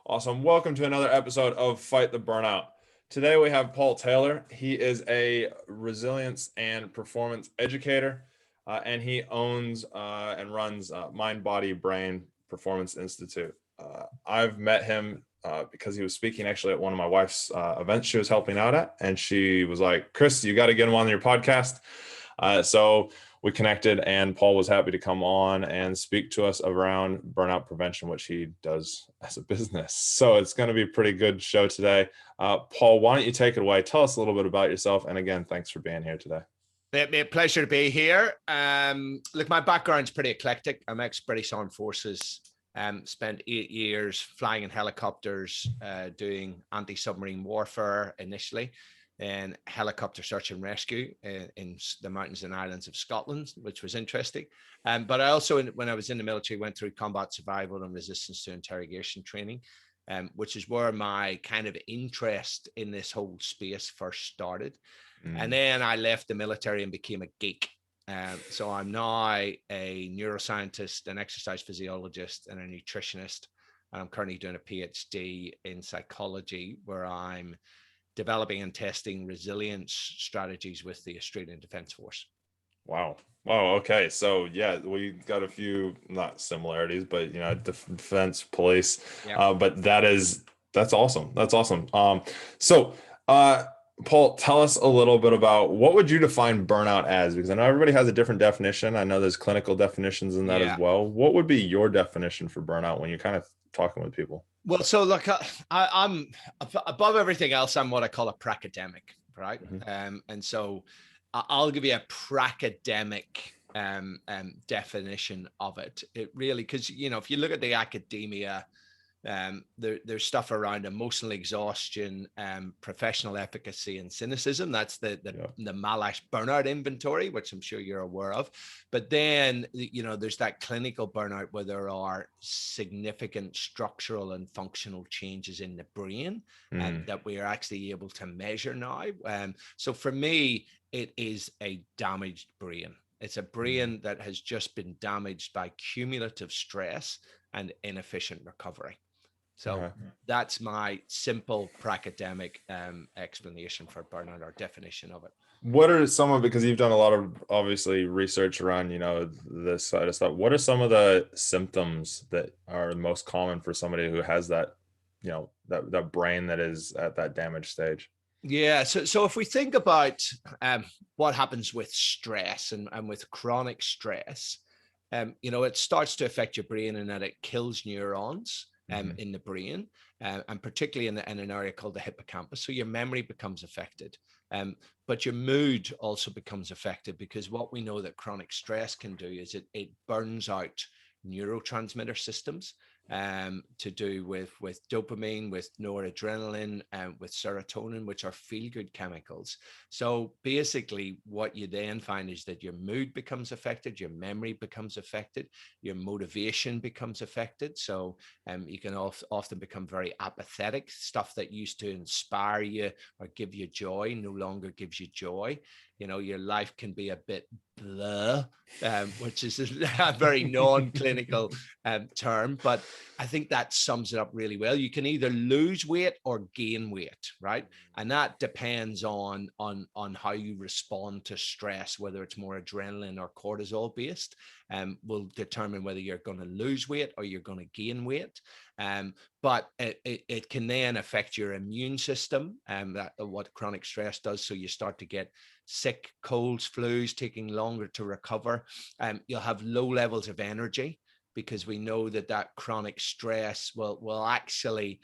Awesome. Welcome to another episode of Fight the Burnout. Today we have Paul Taylor. He is a resilience and performance educator, and he owns and runs MindBodyBrain Performance Institute. I've met him because he was speaking actually at one of my wife's events she was helping out at, and she was like, "Chris, you got to get him on your podcast." So we connected, and Paul was happy to come on and speak to us around burnout prevention, which he does as a business. So it's going to be a pretty good show today. Paul, why don't you take it away? Tell us a little bit about yourself. And again, thanks for being here today. It'd be a pleasure to be here. Look, my background's pretty eclectic. I'm ex-British Armed Forces. Spent 8 years flying in helicopters, doing anti-submarine warfare initially, and helicopter search and rescue in the mountains and islands of Scotland, which was interesting. But I also, when I was in the military, went through combat survival and resistance to interrogation training, which is where my kind of interest in this whole space first started. And then I left the military and became a geek. So I'm now a neuroscientist, an exercise physiologist, and a nutritionist. And I'm currently doing a PhD in psychology, where I'm developing and testing resilience strategies with the Australian Defence Force. Wow. Okay. So yeah, we got a few, not similarities, but defense, police. Yeah. But that's awesome. That's awesome. Paul, tell us a little bit about what would you define burnout as? Because I know everybody has a different definition. I know there's clinical definitions in that as well. What would be your definition for burnout when you're kind of talking with people? Well, so look, I'm above everything else. I'm what I call a pracademic, right? Mm-hmm. And so I'll give you a pracademic definition of it. It really, because if you look at the academia, there's stuff around emotional exhaustion, professional efficacy, and cynicism. That's the Malash burnout inventory, which I'm sure you're aware of. But then, there's that clinical burnout where there are significant structural and functional changes in the brain that we are actually able to measure now. So for me, it is a damaged brain. It's a brain that has just been damaged by cumulative stress and inefficient recovery. So that's my simple pracademic explanation for burnout, or definition of it. What are some of, because you've done a lot of obviously research around, this side of stuff. What are some of the symptoms that are most common for somebody who has that, that brain that is at that damaged stage? Yeah. So if we think about what happens with stress and with chronic stress, it starts to affect your brain in that it kills neurons in the brain, and particularly in an area called the hippocampus. So your memory becomes affected, but your mood also becomes affected, because what we know that chronic stress can do is it burns out neurotransmitter systems to do with dopamine, with noradrenaline, and with serotonin, which are feel-good chemicals. So basically what you then find is that your mood becomes affected, your memory becomes affected, your motivation becomes affected. So you can often become very apathetic. Stuff that used to inspire you or give you joy no longer gives you joy. Your life can be a bit blah, which is a very non-clinical term, but I think that sums it up really well. You can either lose weight or gain weight, right? And that depends on how you respond to stress, whether it's more adrenaline or cortisol based, will determine whether you're going to lose weight or you're going to gain weight. But it can then affect your immune system, what chronic stress does. So you start to get sick, colds, flus, taking longer to recover. You'll have low levels of energy, because we know that chronic stress will actually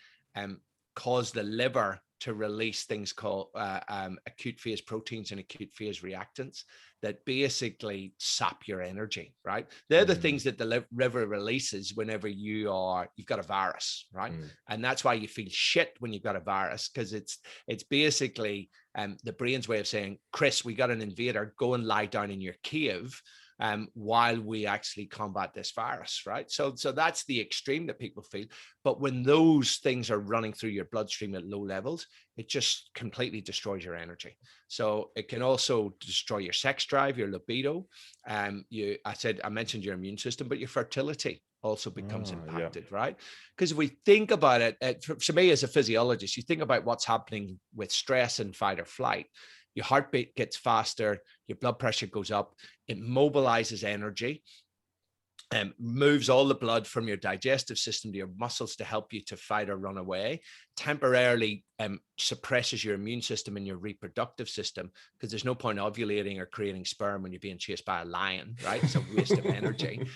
cause the liver to release things called acute phase proteins and acute phase reactants that basically sap your energy, right? They're the things that the liver releases whenever you've got a virus, right? And that's why you feel shit when you've got a virus, because it's basically the brain's way of saying, Chris, we got an invader, go and lie down in your cave while we actually combat this virus, right? So that's the extreme that people feel. But when those things are running through your bloodstream at low levels, it just completely destroys your energy. So it can also destroy your sex drive, your libido. I mentioned your immune system, but your fertility, also becomes Yeah. impacted, right? Because if we think about it, for me as a physiologist, you think about what's happening with stress and fight or flight. Your heartbeat gets faster, your blood pressure goes up, it mobilizes energy, moves all the blood from your digestive system to your muscles to help you to fight or run away, temporarily suppresses your immune system and your reproductive system, because there's no point ovulating or creating sperm when you're being chased by a lion, right? It's a waste of energy.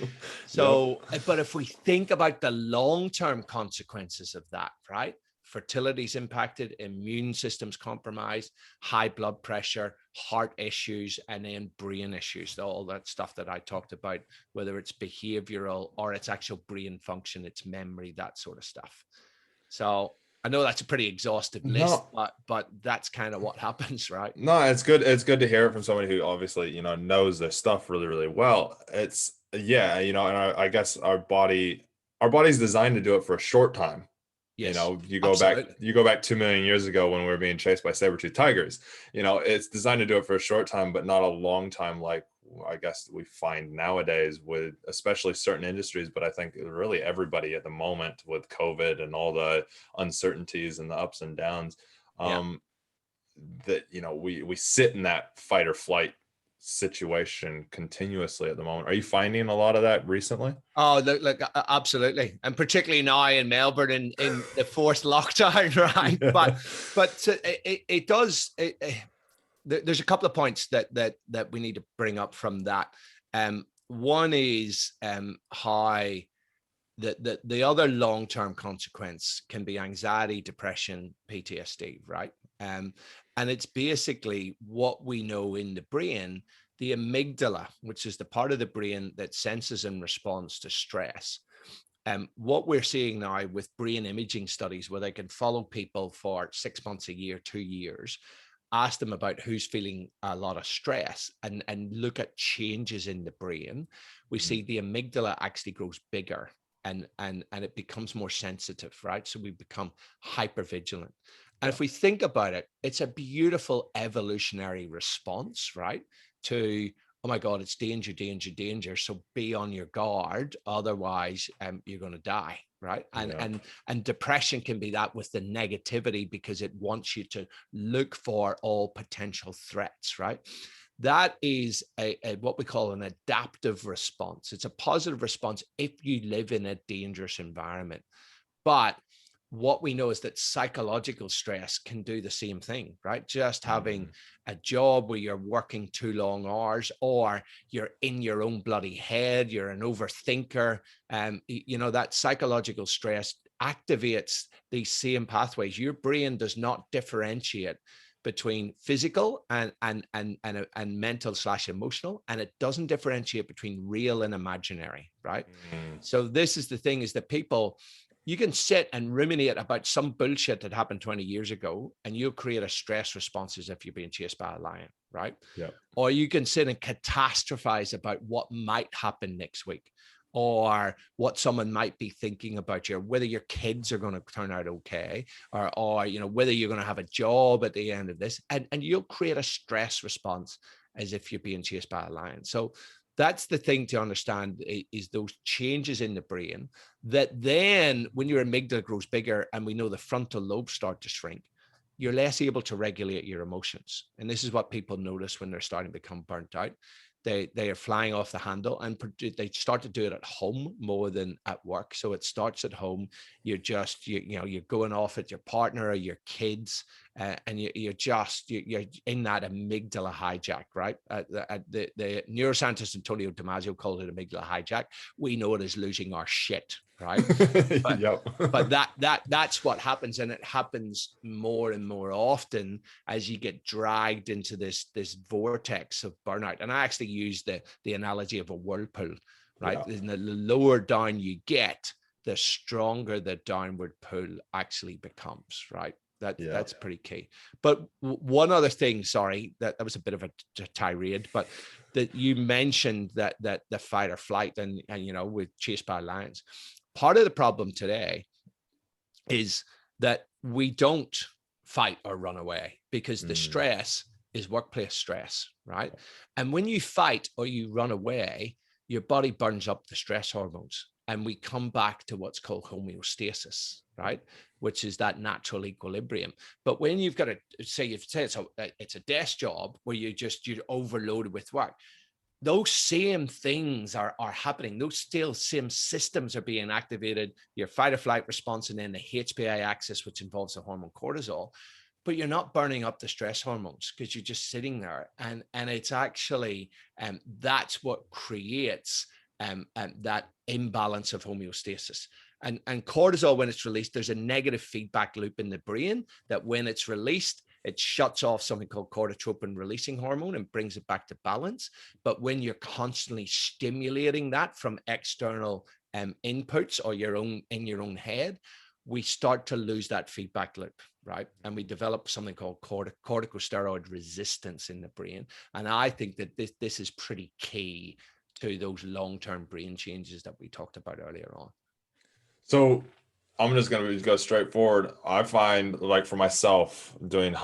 So, but if we think about the long-term consequences of that, right? Fertility's impacted, immune system's compromised, high blood pressure, heart issues, and then brain issues, all that stuff that I talked about, whether it's behavioral or it's actual brain function, it's memory, that sort of stuff. So I know that's a pretty exhaustive list, but that's kind of what happens, right? No, it's good. It's good to hear it from somebody who obviously, knows their stuff really, really well. It's and I guess our body's designed to do it for a short time. Yes, You absolutely. go back 2 million years ago when we were being chased by saber-toothed tigers. It's designed to do it for a short time, but not a long time, like I guess we find nowadays with especially certain industries, but I think really everybody at the moment with COVID and all the uncertainties and the ups and downs. Yeah. That we sit in that fight or flight situation continuously at the moment. Are you finding a lot of that recently? Oh, look, absolutely, and particularly now in Melbourne in the forced lockdown, right? But it does. There's a couple of points that we need to bring up from that. One is how the other long-term consequence can be anxiety, depression, PTSD, right? And it's basically what we know in the brain, the amygdala, which is the part of the brain that senses and responds to stress. What we're seeing now with brain imaging studies, where they can follow people for 6 months, a year, 2 years, ask them about who's feeling a lot of stress and look at changes in the brain, we see the amygdala actually grows bigger and it becomes more sensitive, right? So we become hyper vigilant. And if we think about it, it's a beautiful evolutionary response, right? To, oh my God, it's danger, danger, danger. So be on your guard. Otherwise, you're going to die, right? And depression can be that with the negativity, because it wants you to look for all potential threats, right? That is a what we call an adaptive response. It's a positive response if you live in a dangerous environment. But what we know is that psychological stress can do the same thing, right? Just having a job where you're working too long hours, or you're in your own bloody head, you're an overthinker, that psychological stress activates these same pathways. Your brain does not differentiate between physical and mental / emotional, and it doesn't differentiate between real and imaginary, right? So this is the thing, is that people, you can sit and ruminate about some bullshit that happened 20 years ago, and you'll create a stress response as if you're being chased by a lion, right? Yeah. Or you can sit and catastrophize about what might happen next week, or what someone might be thinking about you, whether your kids are going to turn out okay, or whether you're going to have a job at the end of this, and you'll create a stress response as if you're being chased by a lion. So that's the thing to understand, is those changes in the brain that then, when your amygdala grows bigger and we know the frontal lobes start to shrink, you're less able to regulate your emotions. And this is what people notice when they're starting to become burnt out. They are flying off the handle, and they start to do it at home more than at work. So it starts at home. You're just, you're going off at your partner or your kids, and you're in that amygdala hijack, right? The neuroscientist Antonio Damasio called it amygdala hijack. We know it as losing our shit, right? But that's what happens, and it happens more and more often as you get dragged into this vortex of burnout. And I actually use the analogy of a whirlpool, right? And the lower down you get, the stronger the downward pull actually becomes, right? That's pretty key. But one other thing, sorry, that was a bit of a tirade, but that you mentioned that the fight or flight and with chased by lions. Part of the problem today is that we don't fight or run away, because the stress is workplace stress, right? And when you fight or you run away, your body burns up the stress hormones. and we come back to what's called homeostasis, right? Which is that natural equilibrium. But when you've got to say, it's a desk job where you're overloaded with work, those same things are happening. Those same systems are being activated, your fight or flight response, and then the HPA axis, which involves the hormone cortisol. But you're not burning up the stress hormones because you're just sitting there. And it's actually, that's what creates that imbalance of homeostasis. And cortisol, when it's released, there's a negative feedback loop in the brain that when it's released, it shuts off something called corticotropin releasing hormone and brings it back to balance. But when you're constantly stimulating that from external inputs or in your own head, we start to lose that feedback loop, right? And we develop something called corticosteroid resistance in the brain. And I think that this is pretty key to those long-term brain changes that we talked about earlier on. So I'm just going to go straight forward. I find, like, for myself, doing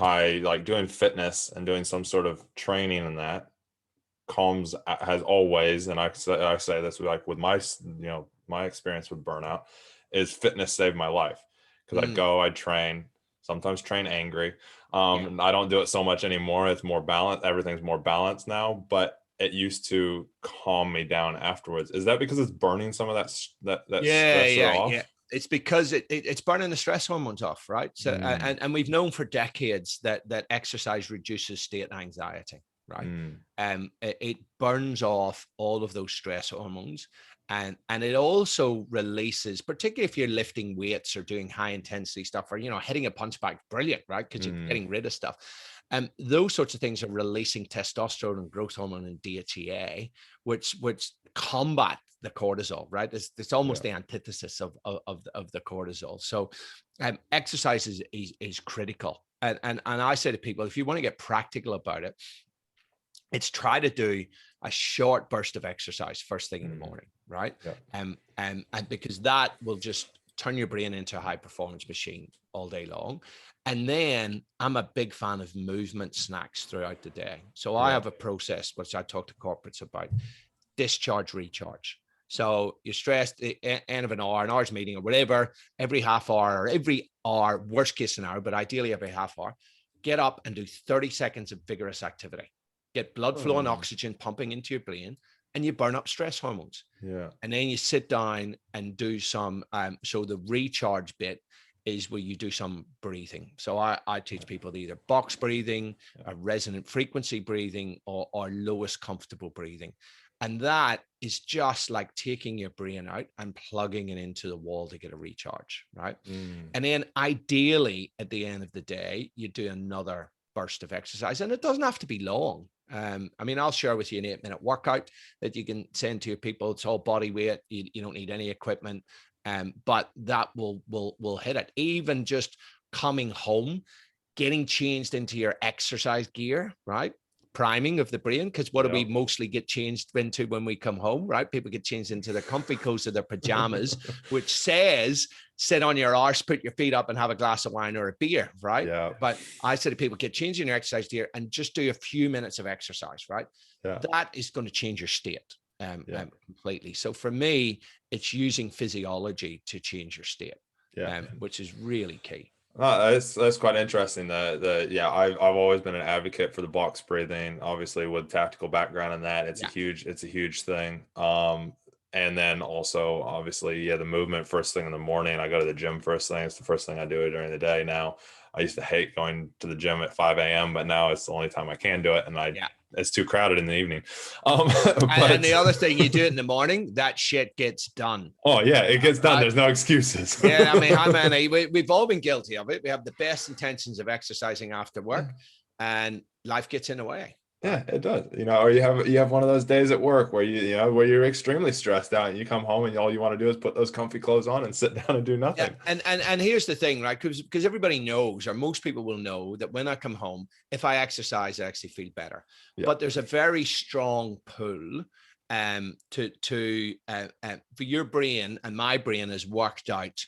fitness and doing some sort of training in that has always, and I say this with my, my experience with burnout, is fitness saved my life. Because I'd train, sometimes train angry. And I don't do it so much anymore. It's more balanced. Everything's more balanced now, but it used to calm me down afterwards. Is that because it's burning some of that stressor off? Yeah. It's because it's burning the stress hormones off, right? So, and we've known for decades that exercise reduces state anxiety, right? It burns off all of those stress hormones, and it also releases, particularly if you're lifting weights or doing high intensity stuff, or hitting a punch bag, brilliant, right? Because you're getting rid of stuff. Those sorts of things are releasing testosterone and growth hormone and DHEA, which combat the cortisol, right? It's almost the antithesis of the cortisol. So exercise is critical. And I say to people, if you want to get practical about it, it's try to do a short burst of exercise first thing in the morning, right? And because that will just turn your brain into a high performance machine all day long. And then I'm a big fan of movement snacks throughout the day. So I have a process, which I talk to corporates about: discharge, recharge. So you're stressed, end of an hour's meeting or whatever, every half hour or every hour, worst case scenario, but ideally every half hour, get up and do 30 seconds of vigorous activity. Get blood flow and oxygen pumping into your brain, and you burn up stress hormones. And then you sit down and do some, so the recharge bit is where you do some breathing. So I teach people to either box breathing, or resonant frequency breathing, or lowest comfortable breathing. And that is just like taking your brain out and plugging it into the wall to get a recharge, right? And then ideally at the end of the day, you do another burst of exercise, and it doesn't have to be long. I mean, I'll share with you an 8-minute workout that you can send to your people. It's all body weight. You don't need any equipment. But that will hit it. Even just coming home, getting changed into your exercise gear, right? Priming of the brain, because what do we mostly get changed into when we come home, right? People get changed into their comfy clothes or their pajamas, which says sit on your arse, put your feet up and have a glass of wine or a beer, right? But I say to people, get changed in your exercise gear and just do a few minutes of exercise, right? That is going to change your state completely. So for me, it's using physiology to change your state, which is really key. That's quite interesting. I've always been an advocate for the box breathing, obviously with tactical background in that. It's a huge thing. And then also obviously, the movement first thing in the morning. I go to the gym first thing. It's the first thing I do during the day now. I used to hate going to the gym at 5 a.m., but now it's the only time I can do it. And it's too crowded in the evening. And the other thing, you do it in the morning, that shit gets done. Oh yeah, it gets done. There's no excuses. I mean, how many? We've all been guilty of it. We have the best intentions of exercising after work, and life gets in the way. Yeah, it does. Or you have one of those days at work where where you're extremely stressed out, and you come home and all you want to do is put those comfy clothes on and sit down and do nothing. And here's the thing, right? Because everybody knows, or most people will know, that when I come home, if I exercise, I actually feel better. But there's a very strong pull for your brain, and my brain has worked out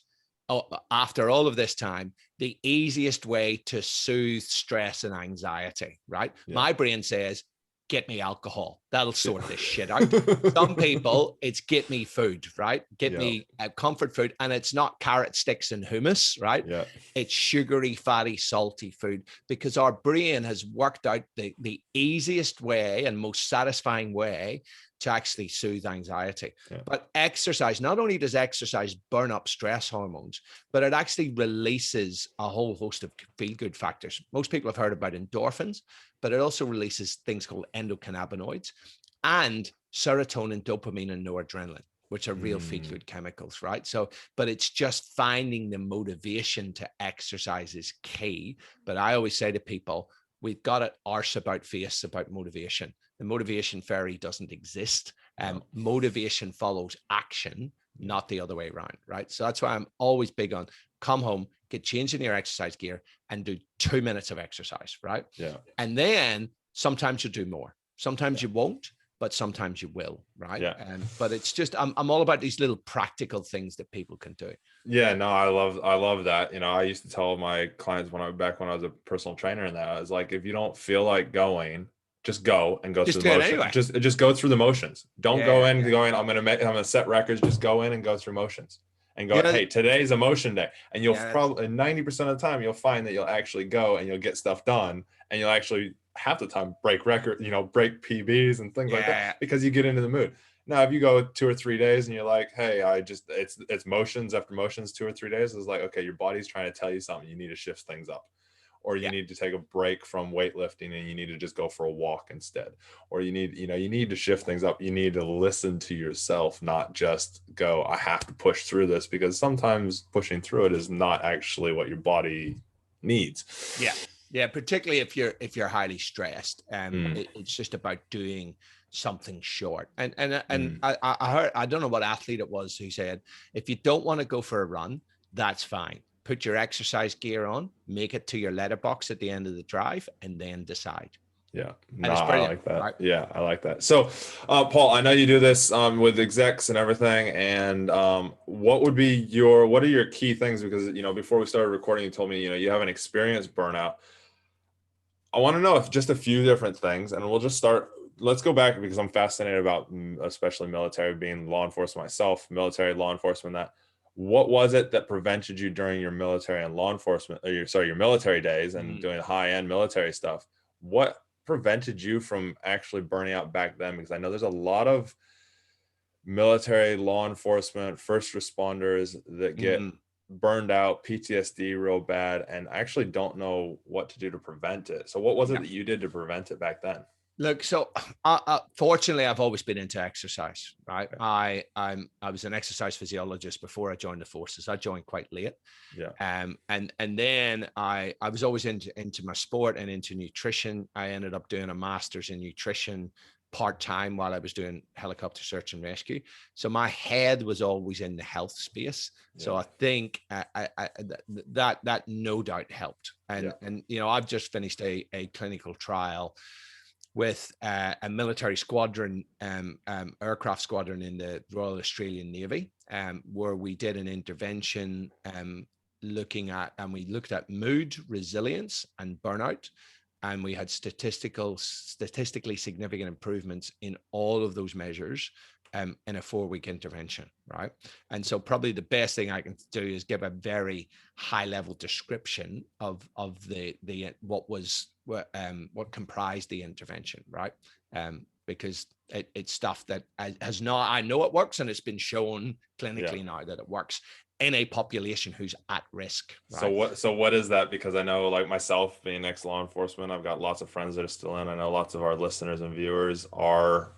after all of this time, the easiest way to soothe stress and anxiety, right? My brain says, get me alcohol. That'll sort this shit out. Some people, it's get me food, right? Get me comfort food. And it's not carrot sticks and hummus, right? Yeah. It's sugary, fatty, salty food, because our brain has worked out the easiest way and most satisfying way to actually soothe anxiety. Yeah. But exercise, not only does exercise burn up stress hormones, but it actually releases a whole host of feel-good factors. Most people have heard about endorphins, but it also releases things called endocannabinoids and serotonin, dopamine, and noradrenaline, which are real feel-good chemicals, right? So, but it's just finding the motivation to exercise is key. But I always say to people, we've got it arse about face about motivation. The motivation fairy doesn't exist. Motivation follows action, not the other way around, right? So that's why I'm always big on come home, get changed in your exercise gear and do 2 minutes of exercise, right? Yeah. And then sometimes you'll do more. Sometimes you won't, but sometimes you will, right? Yeah. But it's just, I'm all about these little practical things that people can do. Yeah, no, I love that. You know, I used to tell my clients when I was a personal trainer, and that I was like, if you don't feel like going, just go and go through the motions. Anyway. Just go through the motions. Don't go in going, I'm gonna set records. Just go in and go through motions and go, hey, today's a motion day. And you'll probably 90% of the time you'll find that you'll actually go and you'll get stuff done, and you'll actually half the time break record, break PBs and things like that, because you get into the mood. Now, if you go 2 or 3 days and you're like, hey, it's motions after motions 2 or 3 days, it's like, okay, your body's trying to tell you something. You need to shift things up. Or you need to take a break from weightlifting and you need to just go for a walk instead. Or you need to shift things up. You need to listen to yourself, not just go, I have to push through this, because sometimes pushing through it is not actually what your body needs. Yeah. Particularly if you're highly stressed. It's just about doing something short. And I heard, I don't know what athlete it was who said, if you don't want to go for a run, that's fine. Put your exercise gear on, make it to your letterbox at the end of the drive, and then decide. Yeah, I like that. Right? Yeah, I like that. So, Paul, I know you do this with execs and everything. And what are your key things? Because before we started recording, you told me you haven't experienced burnout. I want to know if just a few different things, and we'll just start. Let's go back, because I'm fascinated about, especially military, being law enforcement myself, military, law enforcement. What was it that prevented you during your military and law enforcement, or your military days and doing high-end military stuff? What prevented you from actually burning out back then? Because I know there's a lot of military, law enforcement, first responders that get burned out, PTSD real bad, and actually don't know what to do to prevent it. So what was it that you did to prevent it back then? Look, so fortunately, I've always been into exercise, right? Okay. I was an exercise physiologist before I joined the forces. I joined quite late. Yeah. And then I was always into my sport and into nutrition. I ended up doing a master's in nutrition part-time while I was doing helicopter search and rescue. So my head was always in the health space. Yeah. So I think that no doubt helped. And I've just finished a clinical trial with a military squadron, aircraft squadron in the Royal Australian Navy, where we did an intervention we looked at mood, resilience, and burnout. And we had statistically significant improvements in all of those measures in a 4-week intervention, right? And so probably the best thing I can do is give a very high level description of what comprised the intervention, right? Because it's stuff that I know it works, and it's been shown clinically now that it works in a population who's at risk. Right? So what is that? Because I know, like myself being ex-law enforcement, I've got lots of friends that are still in. I know lots of our listeners and viewers are,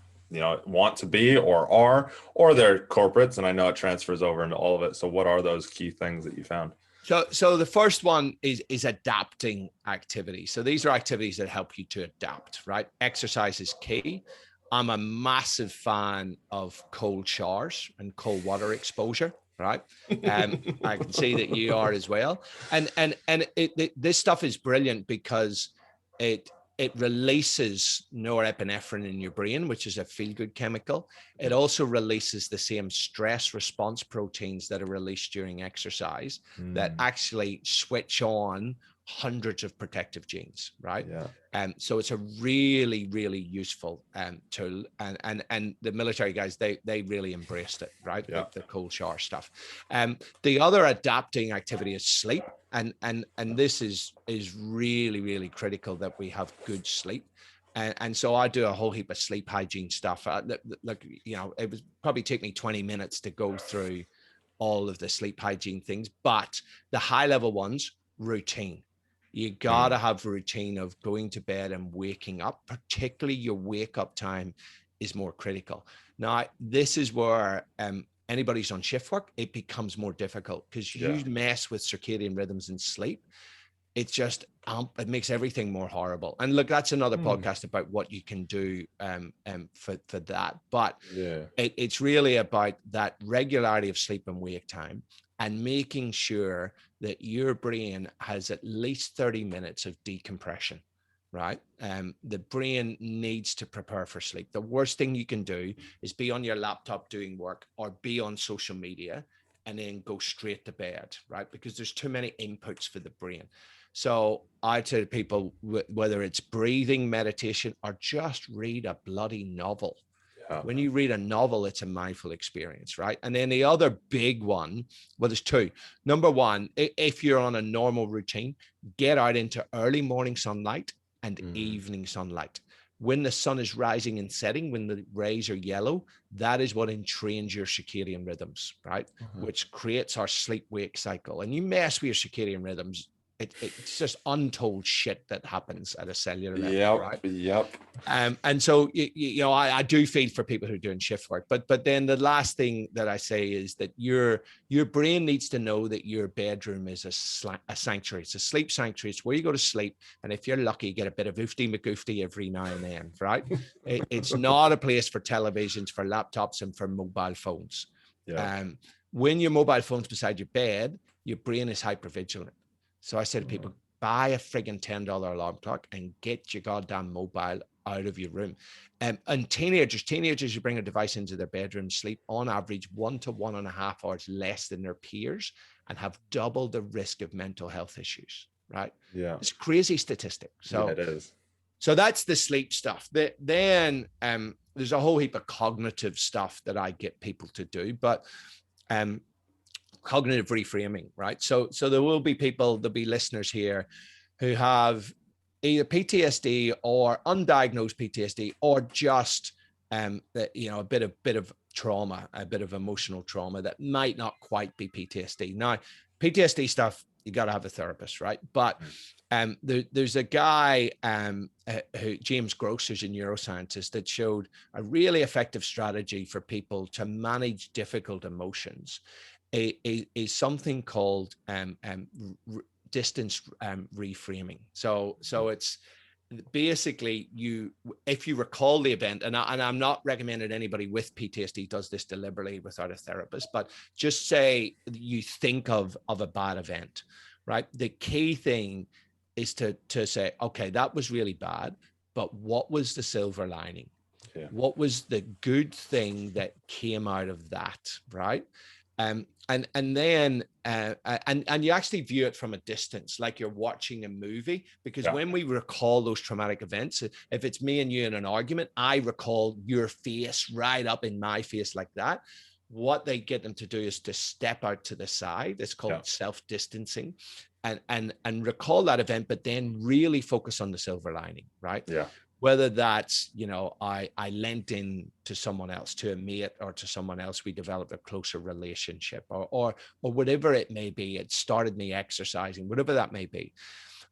want to be or they're corporates, and I know it transfers over into all of it. So what are those key things that you found? So the first one is adapting activities. So these are activities that help you to adapt, right? Exercise is key. I'm a massive fan of cold showers and cold water exposure, right? I can see that you are as well. And this stuff is brilliant because it releases norepinephrine in your brain, which is a feel-good chemical. It also releases the same stress response proteins that are released during exercise that actually switch on hundreds of protective genes, right? Yeah. So it's a really, really useful tool, and the military guys, they really embraced it, right? Yeah. The cold shower stuff. The other adapting activity is sleep, and this is really, really critical that we have good sleep. And so I do a whole heap of sleep hygiene stuff. Like, you know, it was probably take me 20 minutes to go through all of the sleep hygiene things, but the high level ones, routine. You gotta have a routine of going to bed and waking up. Particularly your wake up time is more critical. Now, this is where anybody's on shift work, it becomes more difficult because you mess with circadian rhythms and sleep. It's just it makes everything more horrible. And look, that's another podcast about what you can do for that. But it's really about that regularity of sleep and wake time, and making sure that your brain has at least 30 minutes of decompression, right? The brain needs to prepare for sleep. The worst thing you can do is be on your laptop doing work or be on social media and then go straight to bed, right? Because there's too many inputs for the brain. So I tell people, whether it's breathing, meditation, or just read a bloody novel. When you read a novel, it's a mindful experience, right? And then the other big one, well, there's two. Number one, if you're on a normal routine, get out into early morning sunlight and evening sunlight. When the sun is rising and setting, when the rays are yellow, that is what entrains your circadian rhythms, right? Which creates our sleep-wake cycle. And you mess with your circadian rhythms, it's just untold shit that happens at a cellular level, right? And so, you know, I do feel for people who are doing shift work, but then the last thing that I say is that your brain needs to know that your bedroom is a sanctuary. It's a sleep sanctuary. It's where you go to sleep. And if you're lucky, you get a bit of oofty McGoofty every now and then, right? It's not a place for televisions, for laptops, and for mobile phones. When your mobile phone's beside your bed, your brain is hypervigilant. So I say to people, buy a friggin' $10 alarm clock and get your goddamn mobile out of your room. And teenagers, you bring a device into their bedroom, sleep on average 1 to 1.5 hours less than their peers and have double the risk of mental health issues, right? It's a crazy statistic. So it is. So that's the sleep stuff. Then there's a whole heap of cognitive stuff that I get people to do, but cognitive reframing, right? So there will be people, there'll be listeners here who have either PTSD or undiagnosed PTSD, or just you know, a bit of trauma, a bit of emotional trauma that might not quite be PTSD. Now, PTSD stuff, you got to have a therapist, right? But there's a guy who, James Gross, who's a neuroscientist, that showed a really effective strategy for people to manage difficult emotions. Is something called distance reframing. So it's basically, if you recall the event, and I'm not recommending anybody with PTSD does this deliberately without a therapist, but just say you think of a bad event, right? The key thing is to say, okay, that was really bad, but what was the silver lining? What was the good thing that came out of that, right? And then you actually view it from a distance, like you're watching a movie, because when we recall those traumatic events, if it's me and you in an argument, I recall your face right up in my face like that. What they get them to do is to step out to the side. It's called self-distancing, and recall that event, but then really focus on the silver lining, right? Whether that's, you know, I lent in to someone else, to a mate or to someone else, we developed a closer relationship, or whatever it may be. It started me exercising, whatever that may be.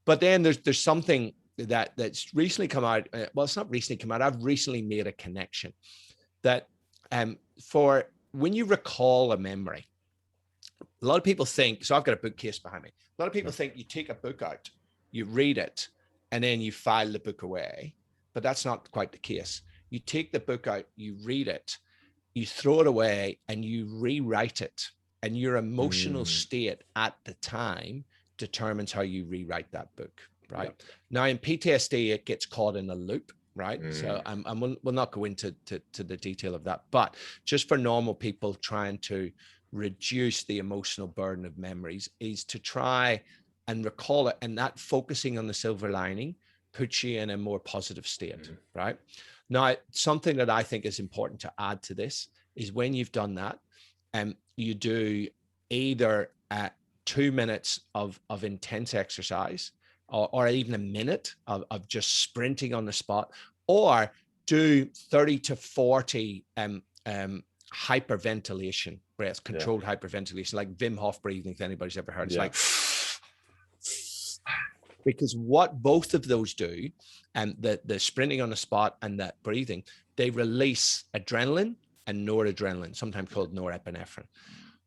But then there's something that's recently come out. Well, it's not recently come out. I've recently made a connection that for when you recall a memory, a lot of people think, so I've got a bookcase behind me. A lot of people think you take a book out, you read it, and then you file the book away. But that's not quite the case. You take the book out, you read it, you throw it away, and you rewrite it. And your emotional state at the time determines how you rewrite that book, right? Now, in PTSD, it gets caught in a loop, right? So we'll not go into the detail of that. But just for normal people trying to reduce the emotional burden of memories is to try and recall it. And that focusing on the silver lining puts you in a more positive state, right? Now, something that I think is important to add to this is when you've done that, you do either 2 minutes of intense exercise, or even a minute of just sprinting on the spot, or do 30 to 40 hyperventilation breaths, controlled hyperventilation, like Wim Hof breathing, if anybody's ever heard. It's like, because what both of those do, and the sprinting on the spot and that breathing, they release adrenaline and noradrenaline, sometimes called norepinephrine.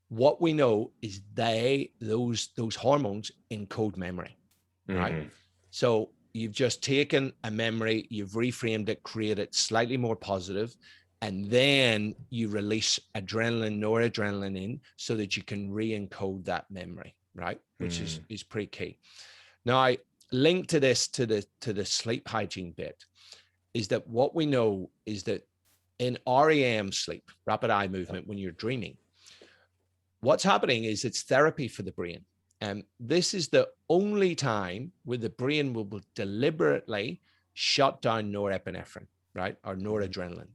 What we know is those hormones encode memory, right? So you've just taken a memory, you've reframed it, created it slightly more positive, and then you release adrenaline, noradrenaline in so that you can re-encode that memory, right? Which is pretty key. Now, I link to this to the sleep hygiene bit, is that what we know is that in REM sleep, rapid eye movement, when you're dreaming, what's happening is it's therapy for the brain. And this is the only time where the brain will deliberately shut down norepinephrine, right? Or noradrenaline.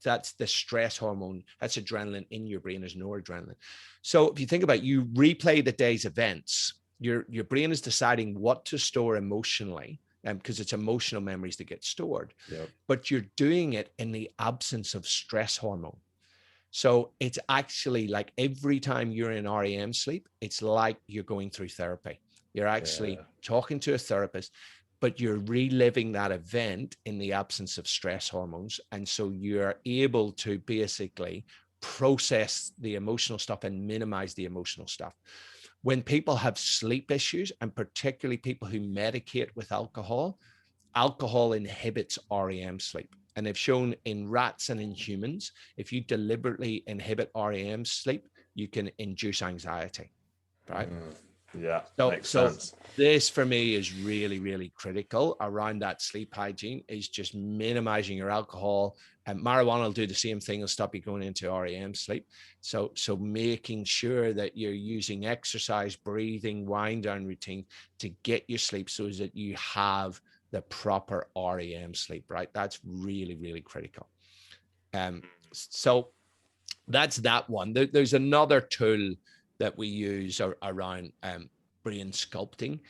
That's the stress hormone. That's adrenaline in your brain, is noradrenaline. So if you think about it, you replay the day's events, your brain is deciding what to store emotionally, because it's emotional memories that get stored. But you're doing it in the absence of stress hormone. So it's actually like every time you're in REM sleep, it's like you're going through therapy. You're actually talking to a therapist, but you're reliving that event in the absence of stress hormones. And so you're able to basically process the emotional stuff and minimize the emotional stuff. When people have sleep issues, and particularly people who medicate with alcohol inhibits REM sleep. And they've shown in rats and in humans, if you deliberately inhibit REM sleep, you can induce anxiety, right? Makes sense. This for me is really, really critical around that sleep hygiene, is just minimizing your alcohol. And marijuana will do the same thing. It'll stop you going into REM sleep. So making sure that you're using exercise, breathing, wind down routine to get your sleep so that you have the proper REM sleep, right? That's really, really critical. So that's that one. There's another tool that we use around brain sculpting,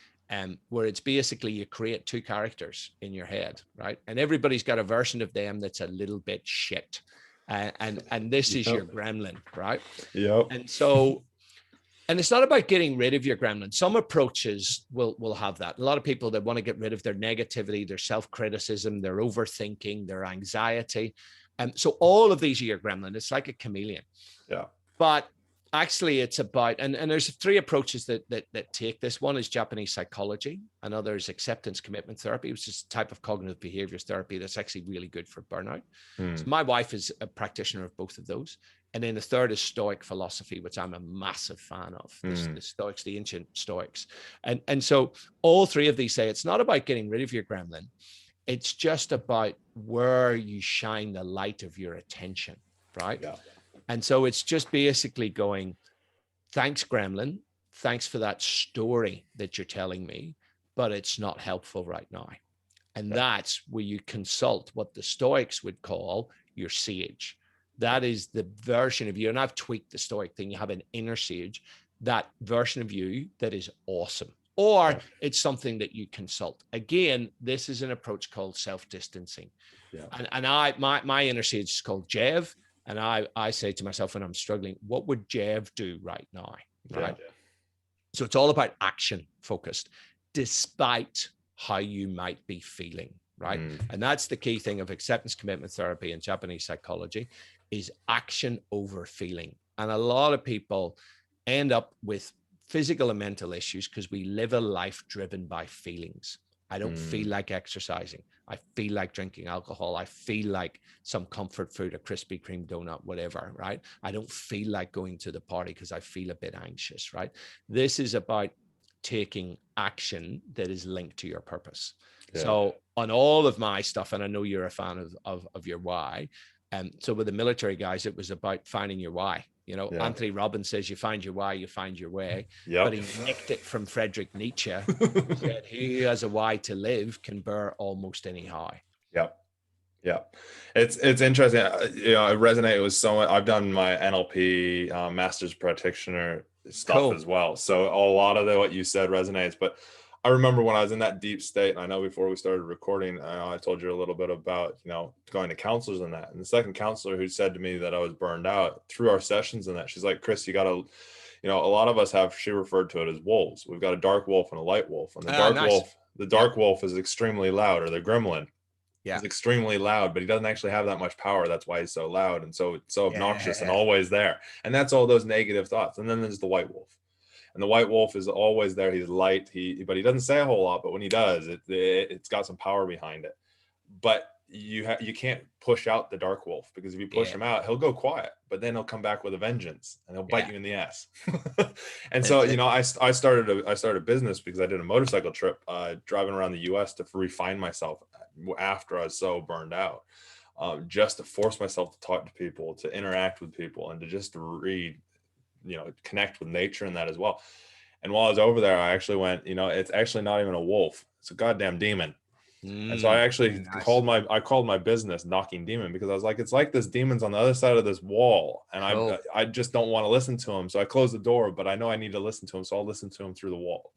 where it's basically you create two characters in your head, right? And everybody's got a version of them that's a little bit shit. And this is your gremlin, right? And so, and it's not about getting rid of your gremlin. Some approaches will have that. A lot of people that want to get rid of their negativity, their self-criticism, their overthinking, their anxiety. So all of these are your gremlin. It's like a chameleon. But actually it's about, and there's three approaches that take this. One is Japanese psychology. Another is acceptance commitment therapy, which is a type of cognitive behaviors therapy that's actually really good for burnout. So my wife is a practitioner of both of those. And then the third is Stoic philosophy, which I'm a massive fan of. The Stoics, the ancient Stoics. And so all three of these say it's not about getting rid of your gremlin. It's just about where you shine the light of your attention, right? And so it's just basically going, thanks, gremlin. Thanks for that story that you're telling me, but it's not helpful right now. And that's where you consult what the Stoics would call your sage. That is the version of you. And I've tweaked the Stoic thing. You have an inner sage, that version of you that is awesome. Or it's something that you consult. Again, this is an approach called self-distancing. And my inner sage is called Jev. And I say to myself when I'm struggling, what would Jev do right now? Right. So it's all about action focused, despite how you might be feeling. Right. And that's the key thing of acceptance commitment therapy and Japanese psychology, is action over feeling. And a lot of people end up with physical and mental issues because we live a life driven by feelings. I don't feel like exercising. I feel like drinking alcohol. I feel like some comfort food, a Krispy Kreme donut, whatever, right? I don't feel like going to the party because I feel a bit anxious, right? This is about taking action that is linked to your purpose. So on all of my stuff, and I know you're a fan of your why, so with the military guys, it was about finding your why. You know, Yeah. Anthony Robbins says you find your why, you find your way. Yep. But he nicked it from Friedrich Nietzsche, who said, he who has a why to live can bear almost any high. Yep. Yeah, it's interesting. You know, I resonate with so much. I've done my NLP master's practitioner stuff as well. So a lot of what you said resonates. But I remember when I was in that deep state, and I know before we started recording, I told you a little bit about, you know, going to counselors and that. And the second counselor who said to me that I was burned out through our sessions and that, she's like, Chris, you got to, you know, a lot of us have, she referred to it as wolves. We've got a dark wolf and a light wolf. And the dark wolf is extremely loud, or the gremlin. He's extremely loud, but he doesn't actually have that much power. That's why he's so loud and so obnoxious and always there. And that's all those negative thoughts. And then there's the white wolf. And the white wolf is always there. He's light. But he doesn't say a whole lot. But when he does, it's got some power behind it. But you can't push out the dark wolf, because if you push him out, he'll go quiet, but then he'll come back with a vengeance and he'll bite you in the ass. And so, you know, I started a business because I did a motorcycle trip, driving around the US to refine myself after I was so burned out, just to force myself to talk to people, to interact with people, and to just read, you know, connect with nature and that as well. And while I was over there, I actually went, you know, it's actually not even a wolf. It's a goddamn demon. And so I actually called my business Knocking Demon, because I was like, it's like this demon's on the other side of this wall, and I just don't want to listen to him. So I closed the door, but I know I need to listen to him. So I'll listen to him through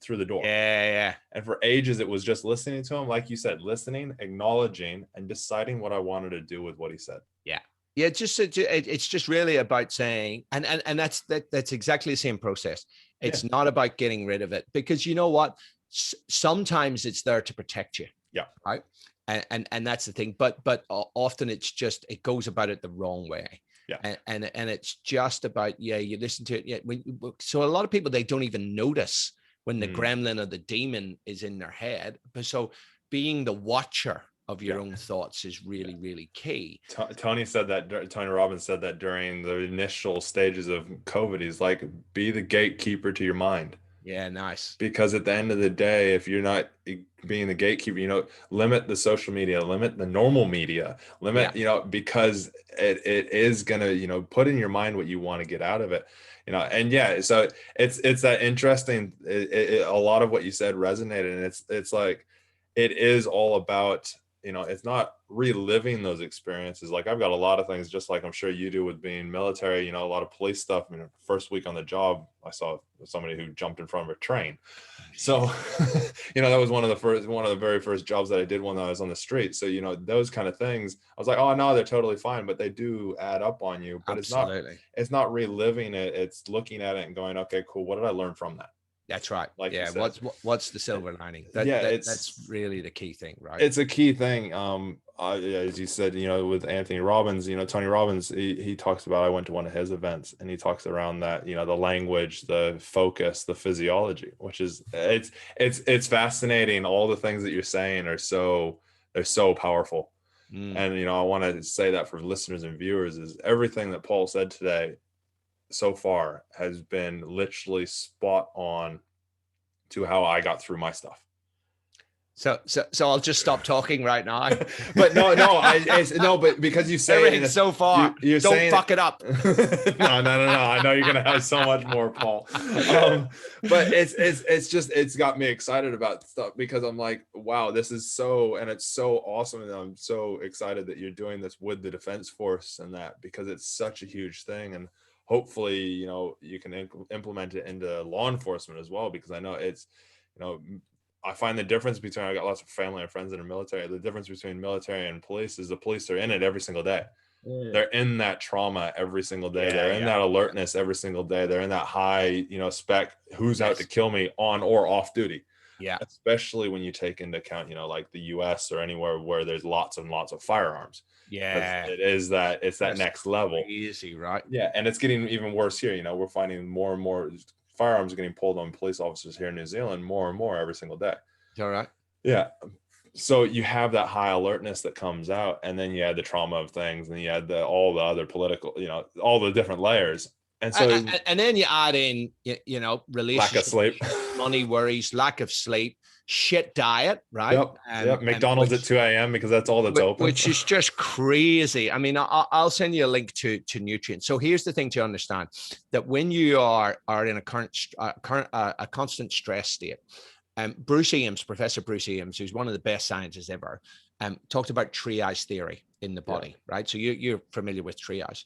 the door. Yeah. And for ages, it was just listening to him. Like you said, listening, acknowledging, and deciding what I wanted to do with what he said. Yeah. It's just really about saying, and that's exactly the same process. It's not about getting rid of it, because you know what? Sometimes it's there to protect you. Yeah. Right. And that's the thing. But often it goes about it the wrong way. Yeah. And it's just about, you listen to it. Yeah. So a lot of people, they don't even notice when the gremlin or the demon is in their head. But so being the watcher of your own thoughts is really, really key. Tony Robbins said that during the initial stages of COVID. He's like, be the gatekeeper to your mind. Yeah, nice. Because at the end of the day, if you're not being the gatekeeper, you know, limit the social media, limit the normal media, you know, because it is going to, you know, put in your mind what you want to get out of it, you know. And so it's that interesting, a lot of what you said resonated, and it's like, it is all about, you know, it's not reliving those experiences. Like, I've got a lot of things, just like I'm sure you do with being military, you know, a lot of police stuff. I mean, first week on the job, I saw somebody who jumped in front of a train. So, you know, that was one of the very first jobs that I did when I was on the street. So, you know, those kind of things, I was like, oh no, they're totally fine, but they do add up on you. But Absolutely. it's not reliving it. It's looking at it and going, okay, cool. What did I learn from that? That's right. Like, yeah. What's the silver lining? That's really the key thing, right? It's a key thing. As you said, you know, with Anthony Robbins, you know, Tony Robbins, he talks about, I went to one of his events, and he talks around that, you know, the language, the focus, the physiology, which is, it's fascinating. All the things that you're saying they're so powerful. And, you know, I want to say that for listeners and viewers, is everything that Paul said today so far has been literally spot on to how I got through my stuff. So I'll just stop talking right now. But no, but because you say everything so far, you're don't saying, fuck it up. No. I know you're gonna have so much more, Paul. But it's got me excited about stuff, because I'm like, wow, this is it's so awesome, and I'm so excited that you're doing this with the Defense Force and that, because it's such a huge thing, and hopefully, you know, you can implement it into law enforcement as well, because I know it's, you know, I find the difference between, I got lots of family and friends that are military. The difference between military and police is the police are in it every single day. Yeah. They're in that trauma every single day. They're in that alertness every single day. They're in that high, you know, spec, who's out to kill me, on or off duty. Yeah. Especially when you take into account, you know, like the US or anywhere where there's lots and lots of firearms. Yeah. It's that next level. Easy, right? Yeah. And it's getting even worse here. You know, we're finding more and more firearms getting pulled on police officers here in New Zealand, more and more every single day. All right. Yeah. So you have that high alertness that comes out, and then you add the trauma of things, and you add all the other political, you know, all the different layers. And so and then you add in, you know, lack of relationships, sleep, money worries, lack of sleep, shit diet, right? Yep. McDonald's at 2 a.m. because that's all that's open. Which is just crazy. I mean, I'll send you a link to nutrients. So here's the thing to understand, that when you are in a constant stress state, Bruce Ames, Professor Bruce Ames, who's one of the best scientists ever, talked about triage theory in the body, right? So you're familiar with triage.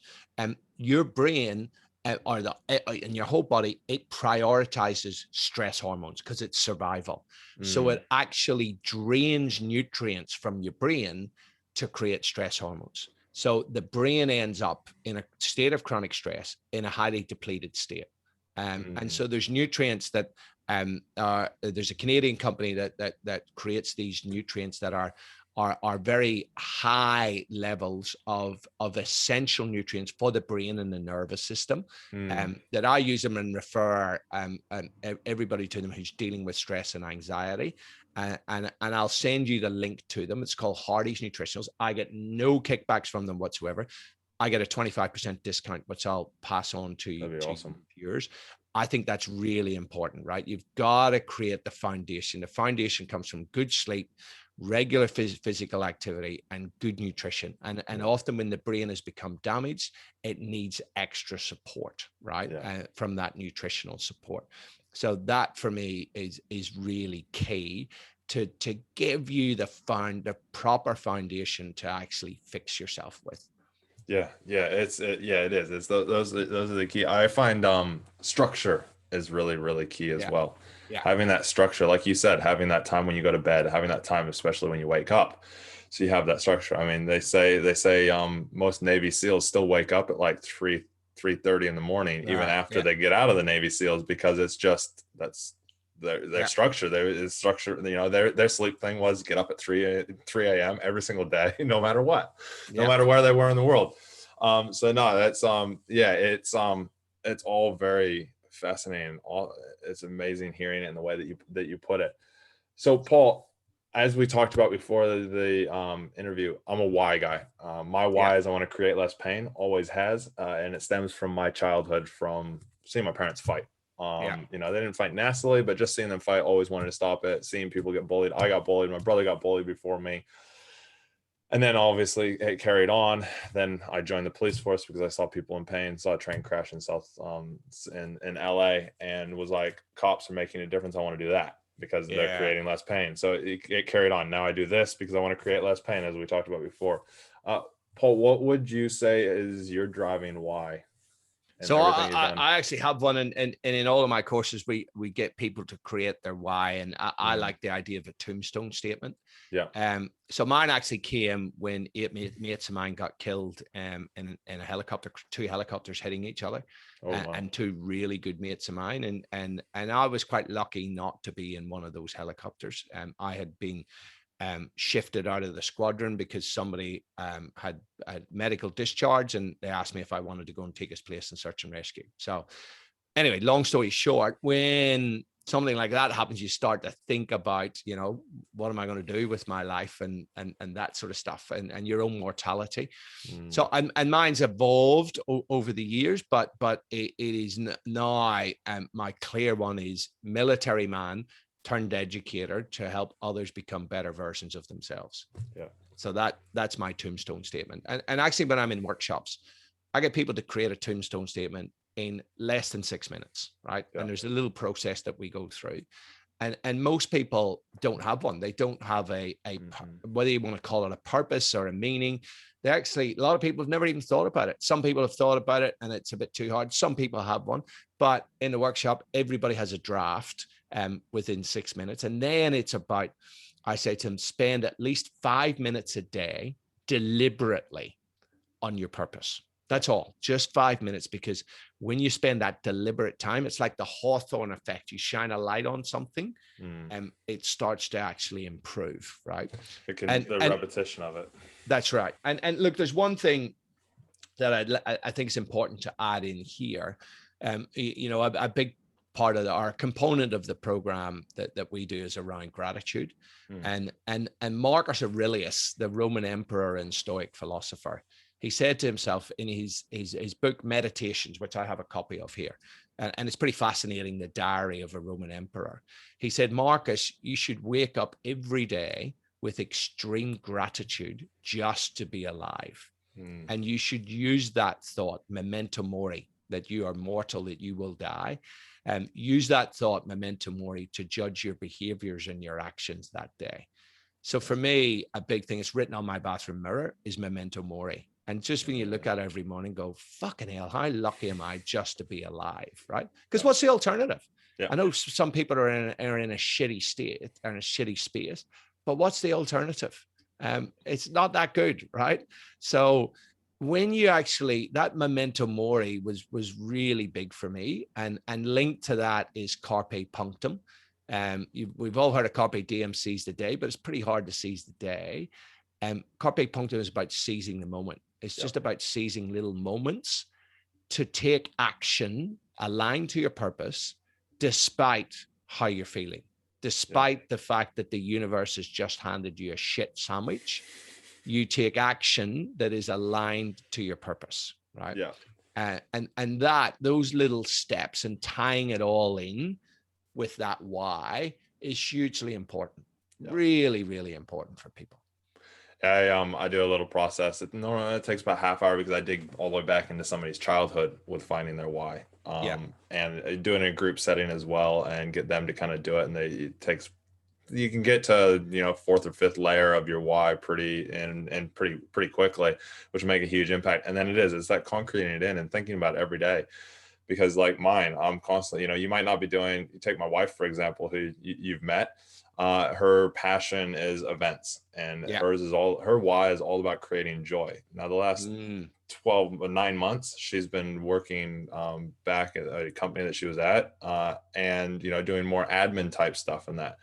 Your brain in your whole body, it prioritizes stress hormones because it's survival. So it actually drains nutrients from your brain to create stress hormones. So the brain ends up in a state of chronic stress in a highly depleted state. And so there's nutrients that there's a Canadian company that creates these nutrients that are very high levels of essential nutrients for the brain and the nervous system, that I use them and refer everybody to them who's dealing with stress and anxiety. And I'll send you the link to them. It's called Hardy's Nutritionals. I get no kickbacks from them whatsoever. I get a 25% discount, which I'll pass on to you, awesome. viewers. I think that's really important, right? You've got to create the foundation. The foundation comes from good sleep, regular physical activity, and good nutrition. And often when the brain has become damaged, it needs extra support, right? From that nutritional support. So that for me is really key to give you the proper foundation to actually fix yourself with. It is. It's those are the key. I find structure is really, really key as well. Having that structure, like you said, having that time when you go to bed, having that time especially when you wake up, so you have that structure. I mean, they say most Navy SEALs still wake up at like 3:30 in the morning, even after they get out of the Navy SEALs, because it's just their structure. Their structure, you know, their sleep thing was get up at 3 a.m. every single day, no matter what, no matter where they were in the world. So no, that's it's all very fascinating. It's amazing hearing it in the way that you put it. So Paul, as we talked about before the interview, I'm a why guy. My why is I want to create less pain, always has, and it stems from my childhood, from seeing my parents fight. You know, they didn't fight nastily, but just seeing them fight, always wanted to stop it. Seeing people get bullied. I got bullied. My brother got bullied before me. And then obviously it carried on. Then I joined the police force because I saw people in pain, saw a train crash in in LA, and was like, cops are making a difference. I want to do that because they're creating less pain. So it carried on. Now I do this because I want to create less pain, as we talked about before. Paul, what would you say is your driving why? So I actually have one, and in all of my courses, we get people to create their why, and I like the idea of a tombstone statement. So mine actually came when 8 mates of mine got killed in a helicopter, 2 helicopters hitting each other, and 2 really good mates of mine, and I was quite lucky not to be in one of those helicopters. I had been shifted out of the squadron because somebody had medical discharge, and they asked me if I wanted to go and take his place in search and rescue. So anyway, long story short, when something like that happens, you start to think about, you know, what am I going to do with my life, and that sort of stuff, and your own mortality. So and mine's evolved over the years, but it is now my clear one is military man turned educator to help others become better versions of themselves. So that's my tombstone statement. And actually, when I'm in workshops, I get people to create a tombstone statement in less than 6 minutes, right? And there's a little process that we go through. And most people don't have one. They don't have a whether you want to call it a purpose or a meaning. They actually, a lot of people have never even thought about it. Some people have thought about it and it's a bit too hard. Some people have one, but in the workshop, everybody has a draft within 6 minutes. And then it's about, I say to them, spend at least 5 minutes a day deliberately on your purpose. That's all, just 5 minutes, because when you spend that deliberate time, it's like the Hawthorne effect. You shine a light on something and it starts to actually improve, right? The repetition of it. That's right. And look, there's one thing that I think is important to add in here. You know, a big part of our component of the program that we do is around gratitude. And Marcus Aurelius, the Roman emperor and Stoic philosopher, he said to himself in his book Meditations, which I have a copy of here, and it's pretty fascinating, the diary of a Roman emperor. He said, Marcus, you should wake up every day with extreme gratitude just to be alive. And you should use that thought, memento mori, that you are mortal, that you will die. Use that thought, memento mori, to judge your behaviors and your actions that day. So for me, a big thing, it's written on my bathroom mirror, is memento mori. And just when you look at it every morning, go, fucking hell, how lucky am I just to be alive, right? Because what's the alternative? Yeah. I know some people are in a shitty state, are in a shitty space, but what's the alternative? It's not that good, right? So when you actually, that memento mori was really big for me, and linked to that is carpe punctum. We've all heard of carpe diem, seize the day, but it's pretty hard to seize the day. Carpe punctum is about seizing the moment. It's just about seizing little moments to take action aligned to your purpose, despite how you're feeling, despite the fact that the universe has just handed you a shit sandwich. You take action that is aligned to your purpose, right? Yeah. And those little steps and tying it all in with that why is hugely important. Yeah. Really, really important for people. I do a little process. It takes about half hour because I dig all the way back into somebody's childhood with finding their why. And doing a group setting as well, and get them to kind of do it. And you can get to, fourth or fifth layer of your why pretty quickly, which will make a huge impact. And then it's that concreting it in and thinking about it every day. Because like mine, I'm constantly, you might not be doing, you take my wife, for example, who you've met, her passion is events, and her why is all about creating joy. Now the last 9 months, she's been working back at a company that she was at, and, doing more admin type stuff and that.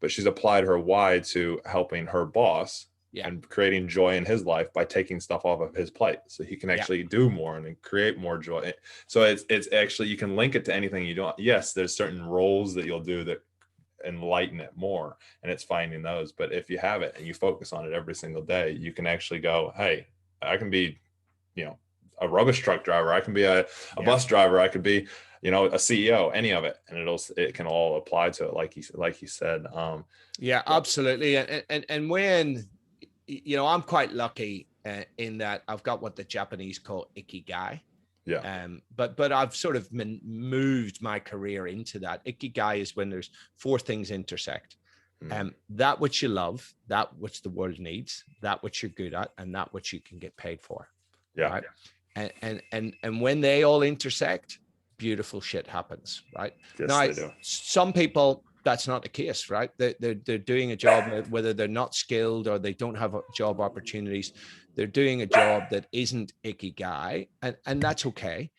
But she's applied her why to helping her boss and creating joy in his life by taking stuff off of his plate, so he can actually do more and create more joy. So it's actually, you can link it to anything you don't. Yes, there's certain roles that you'll do that enlighten it more, and it's finding those. But if you have it and you focus on it every single day, you can actually go, hey, I can be, a rubbish truck driver. I can be a bus driver. I could be, a CEO, any of it. And it can all apply to it. Like you said. Absolutely. And when, I'm quite lucky in that I've got what the Japanese call ikigai. Yeah. But I've sort of moved my career into that. Ikigai is when there's four things intersect. That which you love, that which the world needs, that which you're good at, and that which you can get paid for. Yeah. Right? And when they all intersect, beautiful shit happens, right? Yes, now, they do. Some people, that's not the case, right? They're doing a job, whether they're not skilled or they don't have job opportunities, they're doing a job that isn't ikigai, and that's okay.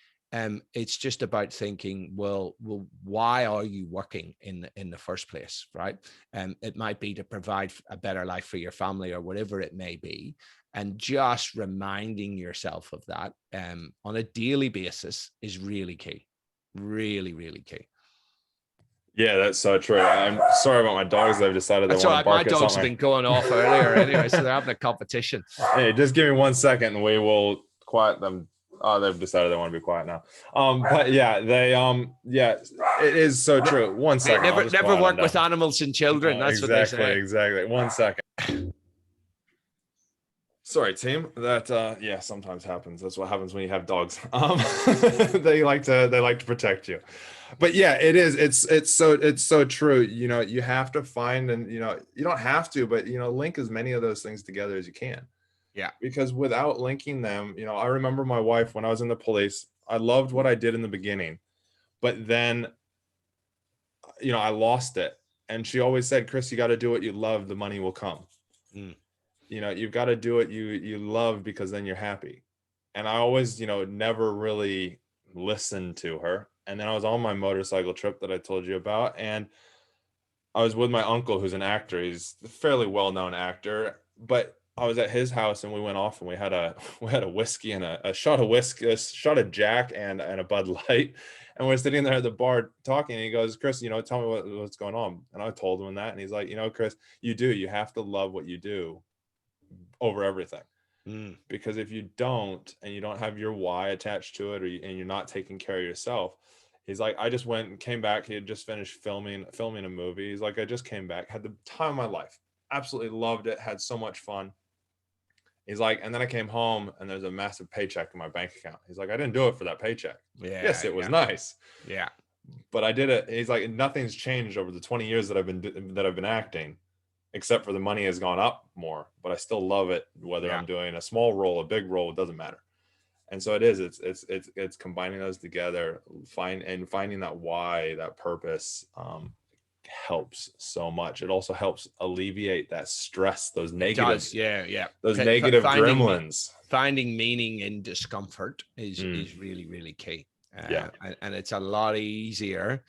It's just about thinking, well, why are you working in the first place, right? It might be to provide a better life for your family or whatever it may be. And just reminding yourself of that on a daily basis is really key. Really, really key. Yeah, that's so true. I'm sorry about my dogs. They've decided they want to bark at something. My dogs have been going off earlier anyway, so they're having a competition. Hey, just give me 1 second and we will quiet them. Oh, they've decided they want to be quiet now. But yeah, it is so true. 1 second. Never work with animals and children. That's exactly, what they say. Exactly. 1 second. Sorry, team. That sometimes happens. That's what happens when you have dogs. They like to protect you. But yeah, it is. It's so true. You have to find, and you don't have to, but link as many of those things together as you can. Yeah. Because without linking them, I remember my wife when I was in the police. I loved what I did in the beginning, but then I lost it. And she always said, Chris, you got to do what you love. The money will come. You've got to do what you love, because then you're happy. And I always, never really listened to her. And then I was on my motorcycle trip that I told you about, and I was with my uncle, who's an actor. He's a fairly well-known actor, but I was at his house and we went off and we had a whiskey and a shot of whiskey, a shot of Jack and a Bud Light. And we're sitting there at the bar talking, and he goes, Chris, tell me what's going on. And I told him that, and he's like, Chris, you have to love what you do over everything. Because if you don't, and you don't have your why attached to it, and you're not taking care of yourself, he's like, I just went and came back. He had just finished filming a movie. He's like, I just came back, had the time of my life, absolutely loved it, had so much fun. He's like, and then I came home and there's a massive paycheck in my bank account. He's like, I didn't do it for that paycheck. Yes, it was nice. Yeah. But I did it. He's like, nothing's changed over the 20 years that I've been acting, except for the money has gone up more, but I still love it. Whether I'm doing a small role, a big role, it doesn't matter. And so it's combining those together, finding that why, that purpose, helps so much. It also helps alleviate that stress, those negative, those negative gremlins. Finding meaning in discomfort is really, really key. And it's a lot easier.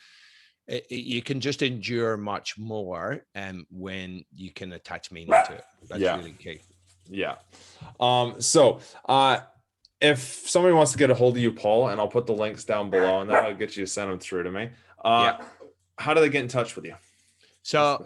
You can just endure much more when you can attach meaning to it. That's really key. So if somebody wants to get a hold of you, Paul, and I'll put the links down below, and that'll get you to send them through to me. How do they get in touch with you? So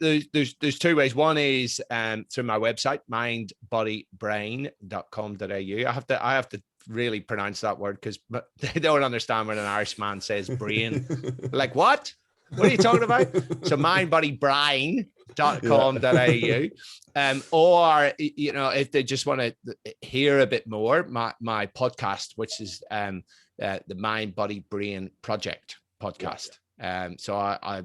there's two ways. One is through my website, mindbodybrain.com.au. I have to really pronounce that word because they don't understand when an Irishman says brain. Like, what are you talking about? So mindbodybrain.com.au. Or, you know, if they just want to hear a bit more, my podcast, which is the Mind Body Brain Project podcast. So I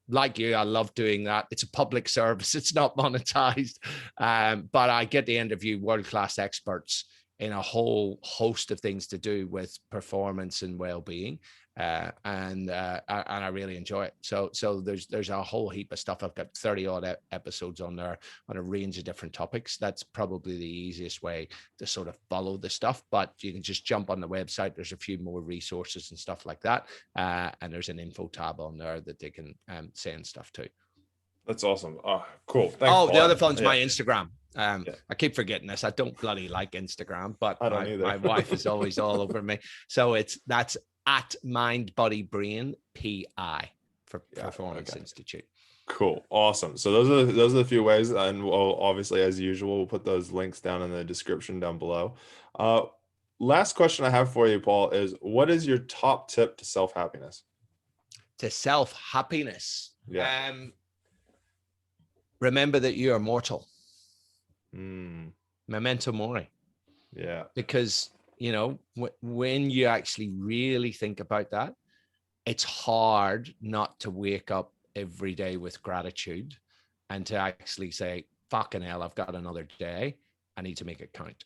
like you, I love doing that. It's a public service. It's not monetized, but I get to interview world-class experts in a whole host of things to do with performance and well-being, and I really enjoy it. So there's a whole heap of stuff. I've got 30 odd episodes on there on a range of different topics. That's probably the easiest way to sort of follow the stuff, but you can just jump on the website. There's a few more resources and stuff like that, and there's an info tab on there that they can send stuff to. That's awesome. Oh, cool. Thanks, Paul. The other one's my Instagram. I keep forgetting this. I don't bloody like Instagram, but my wife is always all over me. So that's at MindBodyBrain PI for Performance Institute. Cool. Awesome. So those are the few ways, and we'll obviously, as usual, we'll put those links down in the description down below. Last question I have for you, Paul, is what is your top tip to self-happiness? To self-happiness. Remember that you are mortal. Memento mori. Because, you know, when you actually really think about that, it's hard not to wake up every day with gratitude and to actually say, fucking hell, I've got another day. I need to make it count.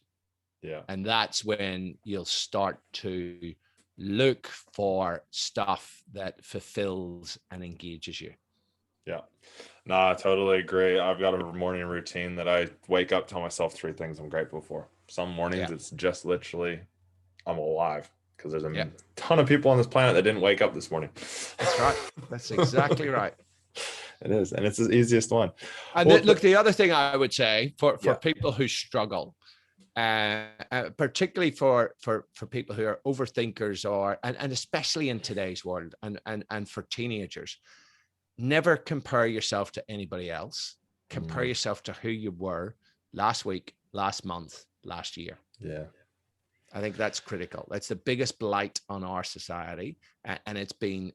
And that's when you'll start to look for stuff that fulfills and engages you. No, I totally agree. I've got a morning routine that I wake up, tell myself 3 things I'm grateful for. Some mornings it's just literally I'm alive, because there's a ton of people on this planet that didn't wake up this morning. That's right. That's exactly right. It is. And it's the easiest one. And look, the other thing I would say for people who struggle, particularly for people who are overthinkers and especially in today's world and for teenagers, never compare yourself to anybody else. Compare yourself to who you were last week, last month, last year. I think that's critical. That's the biggest blight on our society, and it's been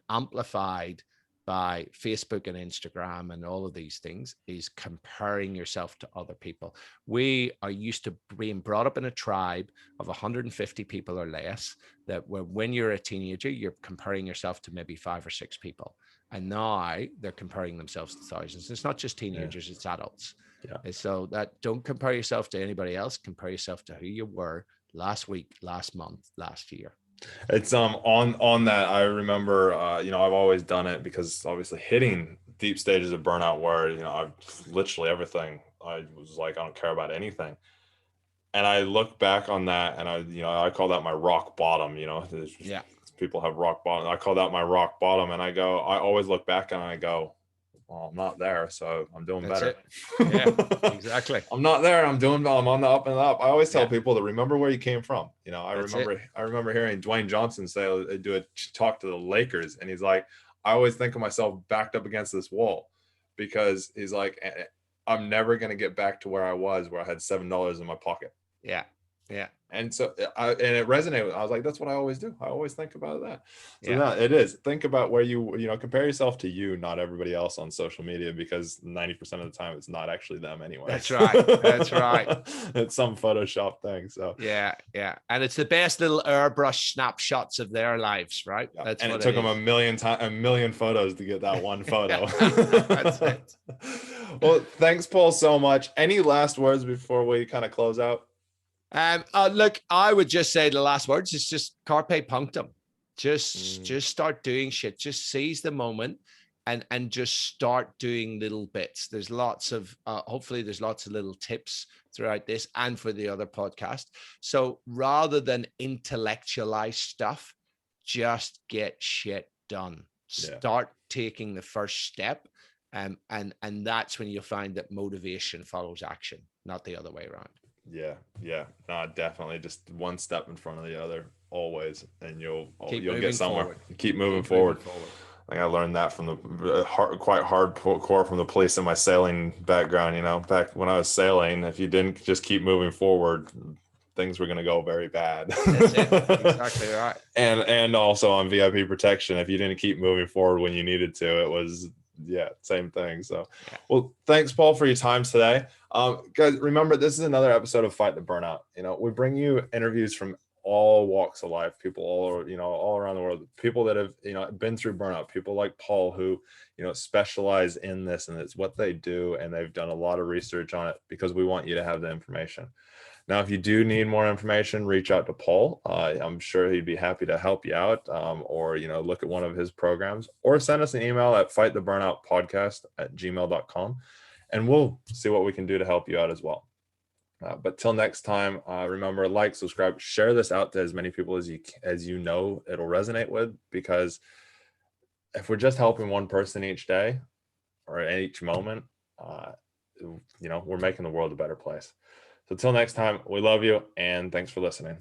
amplified by Facebook and Instagram and all of these things, is comparing yourself to other people. We are used to being brought up in a tribe of 150 people or less, that when you're a teenager, you're comparing yourself to maybe 5 or 6 people. And now they're comparing themselves to thousands. It's not just teenagers, it's adults. And so that don't compare yourself to anybody else. Compare yourself to who you were last week, last month, last year. It's on that. I remember, I've always done it, because obviously hitting deep stages of burnout where, I've literally everything. I was like, I don't care about anything. And I look back on that, and I call that my rock bottom. People have rock bottom. I call that my rock bottom, and I always look back and I go, well, I'm not there, so I'm doing better. Exactly. I'm not there, and I'm on the up and up. I always tell people to remember where you came from. I remember hearing Dwayne Johnson do a talk to the Lakers, and he's like, I always think of myself backed up against this wall, because he's like, I'm never going to get back to where I was, where I had $7 in my pocket. Yeah. Yeah. And so and it resonated. I was like, that's what I always do. I always think about that. So Yeah. now it is. Think about where compare yourself to you, not everybody else on social media, because 90% of the time it's not actually them anyway. That's right. That's right. It's some Photoshop thing. So yeah. And it's the best little airbrush snapshots of their lives, right? yeah. That's and what it took them is. a million photos to get that one photo. That's it. Well, thanks, Paul, so much. Any last words before we kind of close out? Look, I would just say the last words is just carpe punctum. Just start doing shit. Just seize the moment and just start doing little bits. There's lots of hopefully there's lots of little tips throughout this and for the other podcast. So rather than intellectualize stuff, just get shit done. Start taking the first step. And that's when you'll find that motivation follows action, not the other way around. Yeah. No, definitely. Just one step in front of the other always, and you'll get somewhere. Forward. Keep moving forward. I think I learned that from the quite hardcore from the police in my sailing background. Back when I was sailing, if you didn't just keep moving forward, things were going to go very bad. That's it. Exactly right. And also on VIP protection, if you didn't keep moving forward when you needed to, it was same thing. So well, thanks, Paul, for your time today. Guys, remember, this is another episode of Fight the Burnout. We bring you interviews from all walks of life, people all around the world, people that have been through burnout, people like Paul who specialize in this, and it's what they do, and they've done a lot of research on it because we want you to have the information. Now, if you do need more information, reach out to Paul. I'm sure he'd be happy to help you out, or look at one of his programs, or send us an email at fighttheburnoutpodcast@gmail.com, and we'll see what we can do to help you out as well. But till next time, remember, like, subscribe, share this out to as many people as you know it'll resonate with, because if we're just helping one person each day or at each moment, we're making the world a better place. So till next time, we love you, and thanks for listening.